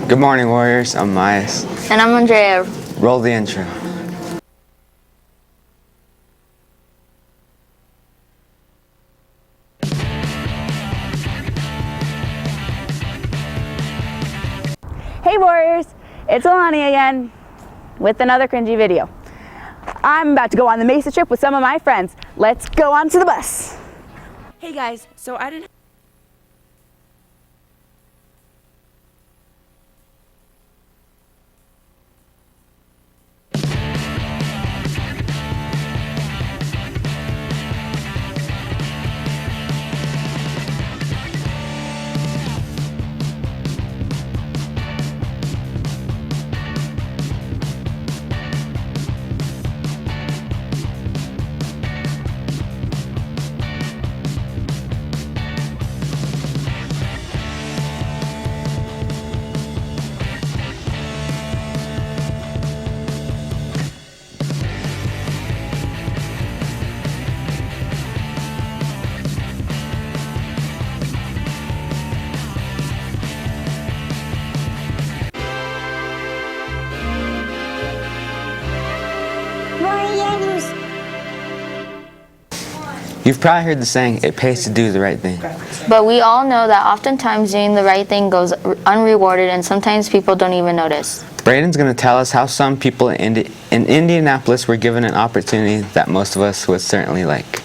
Good morning, Warriors. I'm Myas. And I'm Andrea. Roll the intro. Hey Warriors, it's Alani again with another cringy video. I'm about to go on the MESA trip with some of my friends. Let's go on to the bus. Hey guys, so I didn't You've probably heard the saying, it pays to do the right thing. But we all know that oftentimes doing the right thing goes unrewarded, and sometimes people don't even notice. Braden's going to tell us how some people in Indianapolis were given an opportunity that most of us would certainly like.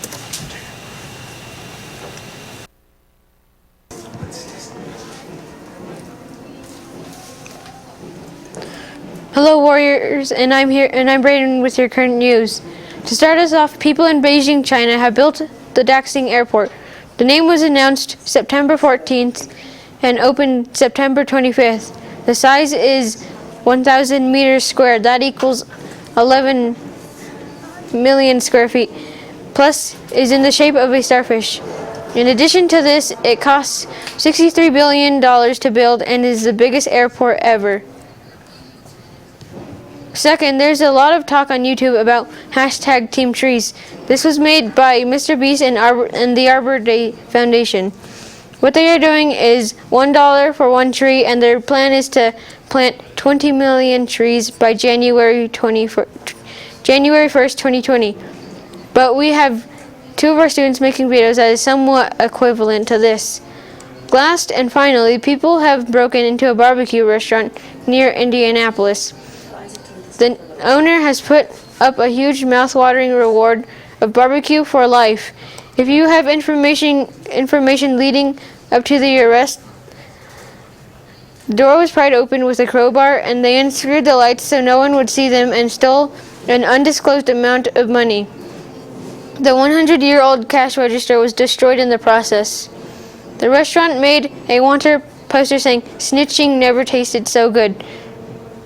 Hello Warriors, and I'm Braden with your current news. To start us off, people in Beijing, China have built the Daxing Airport. The name was announced September 14th and opened September 25th. The size is 1,000 meters squared. That equals 11 million square feet. Plus is in the shape of a starfish. In addition to this, it costs $63 billion to build and is the biggest airport ever. Second, there's a lot of talk on YouTube about hashtag Team Trees. This was made by Mr. Beast and the Arbor Day Foundation. What they are doing is $1 for one tree, and their plan is to plant 20 million trees by January 1st, 2020. But we have two of our students making videos that is somewhat equivalent to this. Last and finally, people have broken into a barbecue restaurant near Indianapolis. The owner has put up a huge mouth-watering reward of barbecue for life. If you have information leading up to the arrest, the door was pried open with a crowbar, and they unscrewed the lights so no one would see them and stole an undisclosed amount of money. The 100-year-old cash register was destroyed in the process. The restaurant made a wanted poster saying, "Snitching never tasted so good."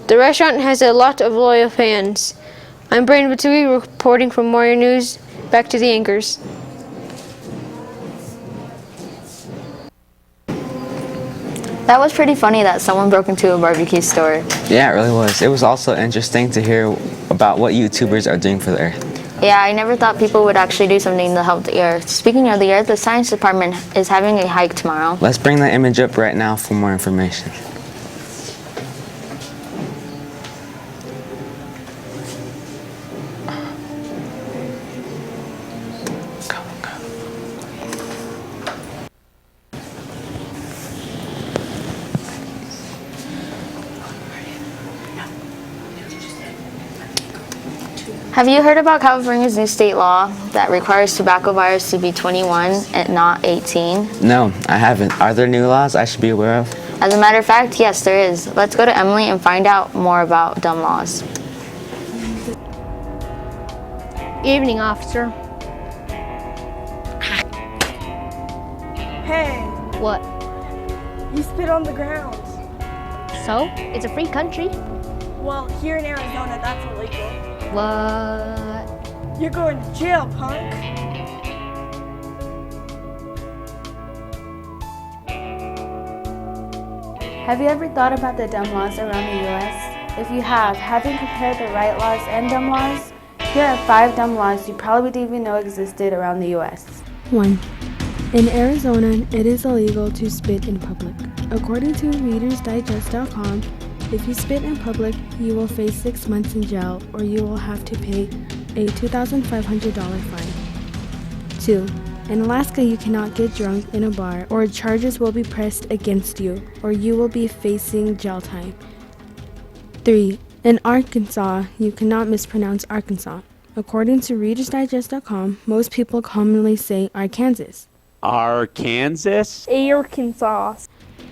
The restaurant has a lot of loyal fans. I'm Brandon Batui reporting from Warrior News. Back to the anchors. That was pretty funny that someone broke into a barbecue store. Yeah, it really was. It was also interesting to hear about what YouTubers are doing for the Earth. Yeah, I never thought people would actually do something to help the Earth. Speaking of the Earth, the science department is having a hike tomorrow. Let's bring that image up right now for more information. Have you heard about California's new state law that requires tobacco buyers to be 21 and not 18? No, I haven't. Are there new laws I should be aware of? As a matter of fact, yes, there is. Let's go to Emily and find out more about dumb laws. Evening, officer. Hey, What? you spit on the ground. So? It's a free country. Well, here in Arizona, that's illegal. What? You're going to jail, punk. Have you ever thought about the dumb laws around the U.S.? If you have you compared the right laws and dumb laws? Here are 5 dumb laws you probably didn't even know existed around the U.S. 1. In Arizona, it is illegal to spit in public. According to ReadersDigest.com, if you spit in public, you will face 6 months in jail or you will have to pay a $2,500 fine. 2. In Alaska, you cannot get drunk in a bar or charges will be pressed against you or you will be facing jail time. 3. In Arkansas, you cannot mispronounce Arkansas. According to ReadersDigest.com, most people commonly say Arkansas. Arkansas? Arkansas.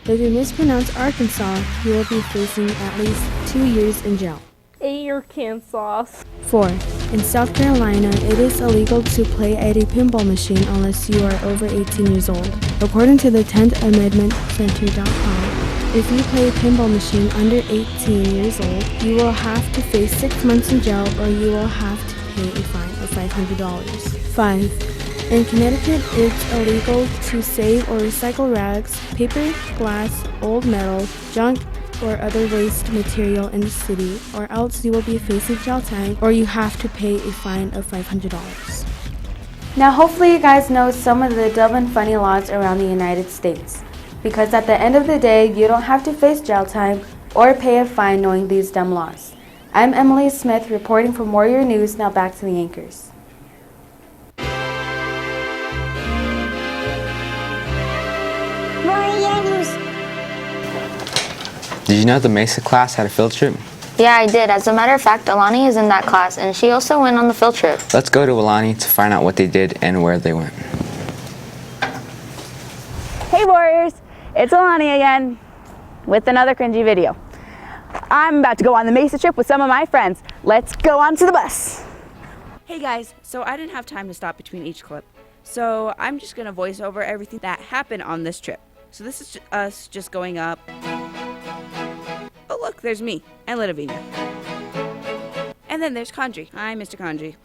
If you mispronounce Arkansas, you will be facing at least 2 years in jail. Arkansas. 4. In South Carolina, it is illegal to play at a pinball machine unless you are over 18 years old. According to the 10th Amendment Center.com, if you play a pinball machine under 18 years old, you will have to face 6 months in jail or you will have to pay a fine of $500. 5. In Connecticut, it's illegal to save or recycle rags, paper, glass, old metal, junk, or other waste material in the city, or else you will be facing jail time or you have to pay a fine of $500. Now hopefully you guys know some of the dumb and funny laws around the United States. Because at the end of the day, you don't have to face jail time or pay a fine knowing these dumb laws. I'm Emily Smith reporting for Warrior News. Now back to the anchors. Did you know the MESA class had a field trip? Yeah, I did. As a matter of fact, Alani is in that class, and she also went on the field trip. Let's go to Alani to find out what they did and where they went. Hey Warriors, it's Alani again with another cringy video. I'm about to go on the MESA trip with some of my friends. Let's go on to the bus. Hey guys, so I didn't have time to stop between each clip, so I'm just gonna voice over everything that happened on this trip. So this is us just going up. Oh look, there's me and Litovina. And then there's Kanji. Hi, Mr. Kanji.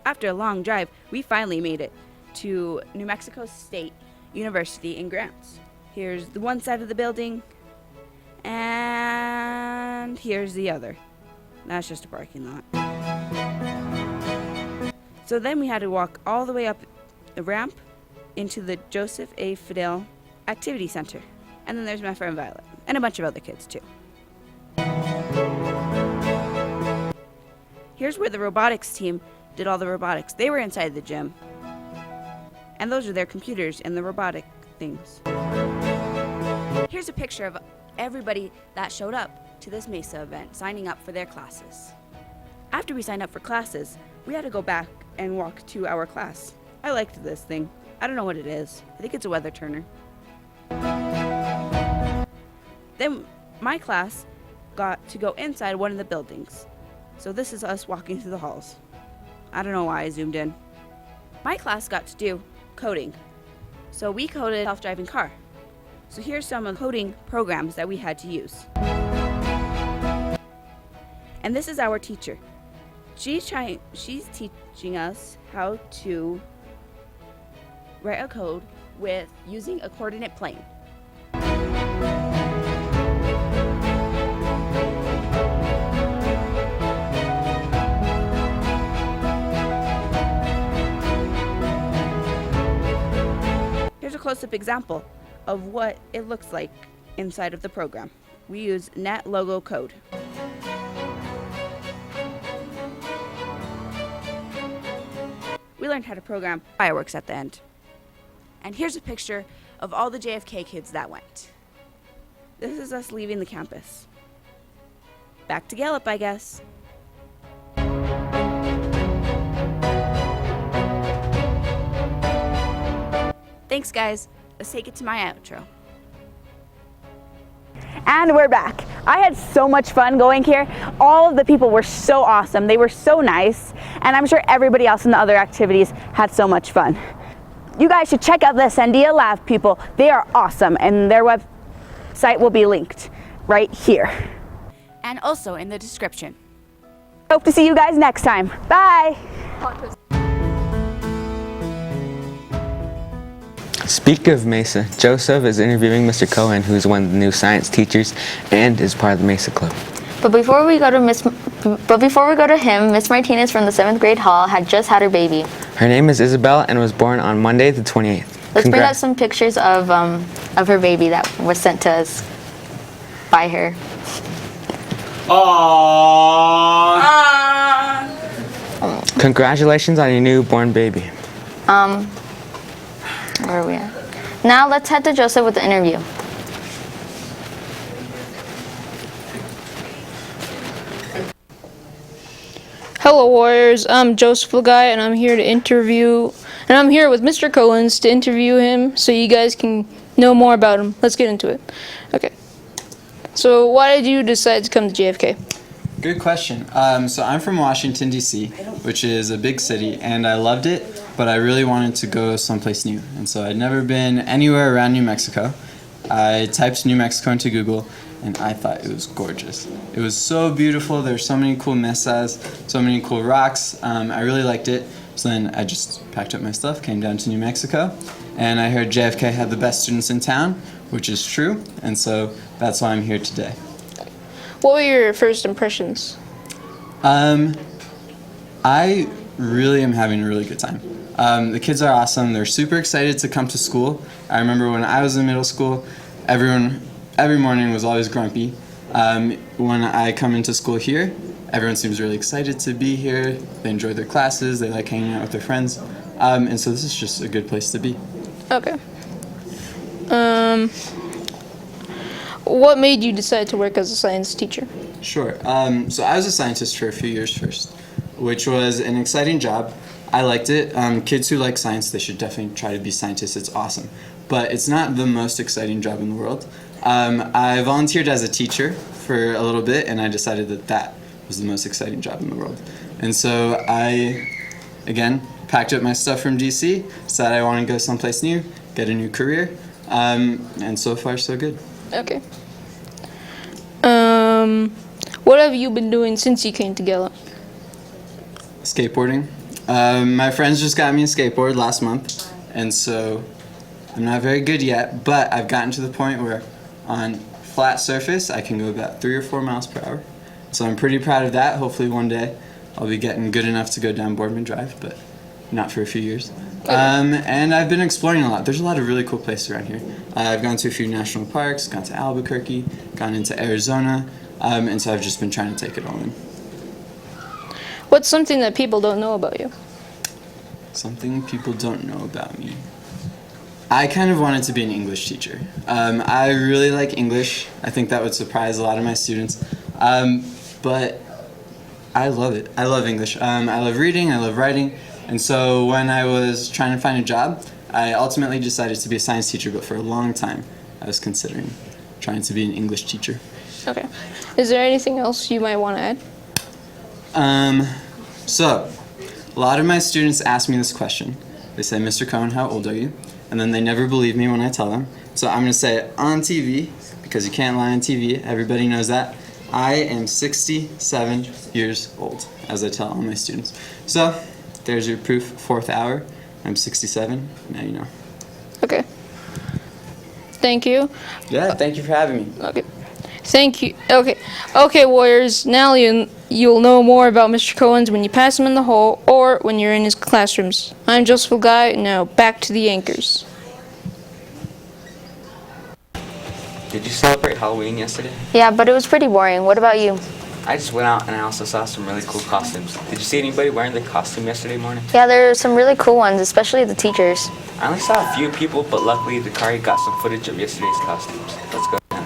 After a long drive, we finally made it to New Mexico State University in Grants. Here's the one side of the building, and here's the other. That's just a parking lot. So then we had to walk all the way up the ramp into the Joseph A. Fidel Activity Center. And then there's my friend Violet, and a bunch of other kids too. Here's where the robotics team did all the robotics. They were inside the gym. And those are their computers and the robotic things. Here's a picture of everybody that showed up to this MESA event, signing up for their classes. After we signed up for classes, we had to go back and walk to our class. I liked this thing. I don't know what it is. I think it's a weather turner. Then my class got to go inside one of the buildings. So this is us walking through the halls. I don't know why I zoomed in. My class got to do coding. So we coded a self-driving car. So here's some of the coding programs that we had to use. And this is our teacher. She's teaching us how to write a code with using a coordinate plane. Here's a close-up example of what it looks like inside of the program. We use Net Logo Code. We learned how to program fireworks at the end. And here's a picture of all the JFK kids that went. This is us leaving the campus. Back to Gallup, I guess. Thanks, guys. Let's take it to my outro. And we're back. I had so much fun going here. All of the people were so awesome. They were so nice. And I'm sure everybody else in the other activities had so much fun. You guys should check out the Sandia Labs people. They are awesome, and their website will be linked right here. And also in the description. Hope to see you guys next time. Bye. Speaking of MESA, Joseph is interviewing Mr. Cohen, who's one of the new science teachers and is part of the MESA Club. But before we go to him, Miss Martinez from the 7th grade hall had just had her baby. Her name is Isabel and was born on Monday the 28th. Let's bring up Congrats. some pictures of her baby that was sent to us by her. Congratulations on your newborn baby. Where are we at? Now let's head to Joseph with the interview. Hello, Warriors. I'm Joseph Lagai, and I'm here with Mr. Cohen's to interview him so you guys can know more about him. Let's get into it. Okay. So, why did you decide to come to JFK? Good question. So I'm from Washington, D.C., which is a big city, and I loved it, but I really wanted to go someplace new. And so I'd never been anywhere around New Mexico. I typed New Mexico into Google, and I thought it was gorgeous. It was so beautiful. There's so many cool mesas, so many cool rocks. I really liked it. So then I just packed up my stuff, came down to New Mexico, and I heard JFK had the best students in town, which is true, and so that's why I'm here today. What were your first impressions? I really am having a really good time. The kids are awesome. They're super excited to come to school. I remember when I was in middle school, every morning was always grumpy. When I come into school here, everyone seems really excited to be here. They enjoy their classes. They like hanging out with their friends. And so this is just a good place to be. Okay. What made you decide to work as a science teacher? Sure. So I was a scientist for a few years first, which was an exciting job. I liked it. Kids who like science, they should definitely try to be scientists. It's awesome. But it's not the most exciting job in the world. I volunteered as a teacher for a little bit, and I decided that that was the most exciting job in the world. And so I, again, packed up my stuff from DC, decided I want to go someplace new, get a new career, and so far so good. Okay. What have you been doing since you came to Gallup? Skateboarding. My friends just got me a skateboard last month, and so I'm not very good yet, but I've gotten to the point where on flat surface I can go about 3 or 4 miles per hour. So I'm pretty proud of that. Hopefully one day I'll be getting good enough to go down Boardman Drive, but not for a few years. And I've been exploring a lot. There's a lot of really cool places around here. I've gone to a few national parks, gone to Albuquerque, gone into Arizona, and so I've just been trying to take it all in. What's something that people don't know about you? Something people don't know about me. I kind of wanted to be an English teacher. I really like English. I think that would surprise a lot of my students. But I love it. I love English. I love reading, I love writing. And so when I was trying to find a job, I ultimately decided to be a science teacher, but for a long time I was considering trying to be an English teacher. Okay. Is there anything else you might want to add? So, a lot of my students ask me this question. They say, Mr. Cohen, how old are you? And then they never believe me when I tell them. So I'm going to say it on TV, because you can't lie on TV. Everybody knows that. I am 67 years old, as I tell all my students. So, there's your proof, 4th hour. I'm 67, now you know. Okay. Thank you. Yeah, thank you for having me. Okay. Thank you. Okay. Okay, Warriors. Now you'll know more about Mr. Cohen's when you pass him in the hall or when you're in his classrooms. I'm Joseph Guy. Now back to the anchors. Did you celebrate Halloween yesterday? Yeah, but it was pretty boring. What about you? I just went out and I also saw some really cool costumes. Did you see anybody wearing their costume yesterday morning? Yeah, there are some really cool ones, especially the teachers. I only saw a few people, but luckily the car got some footage of yesterday's costumes. Let's go now.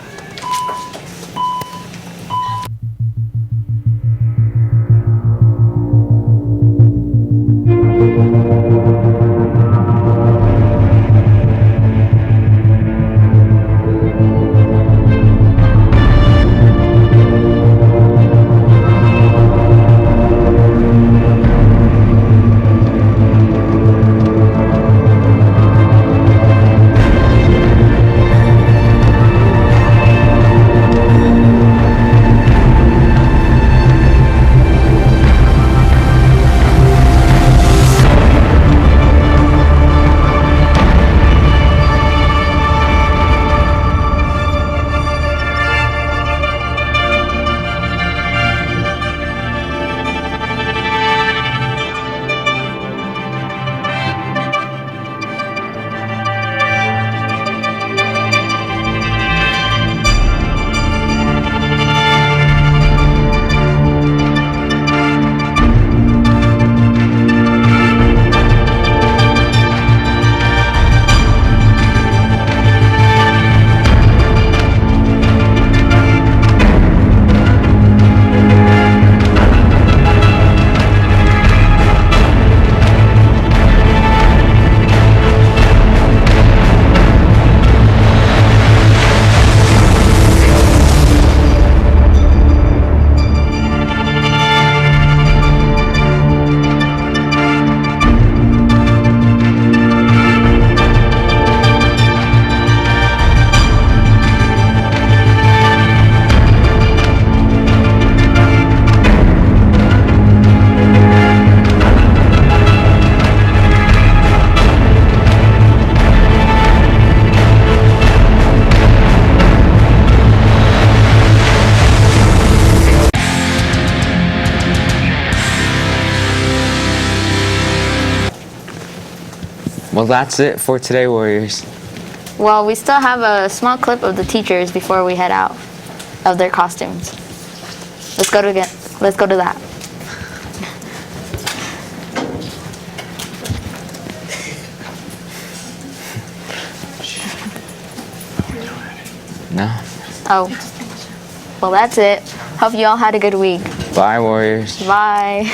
Well, that's it for today, Warriors. Well, we still have a small clip of the teachers before we head out of their costumes. Let's go to that. No. Oh, well, that's it. Hope you all had a good week. Bye, Warriors. Bye.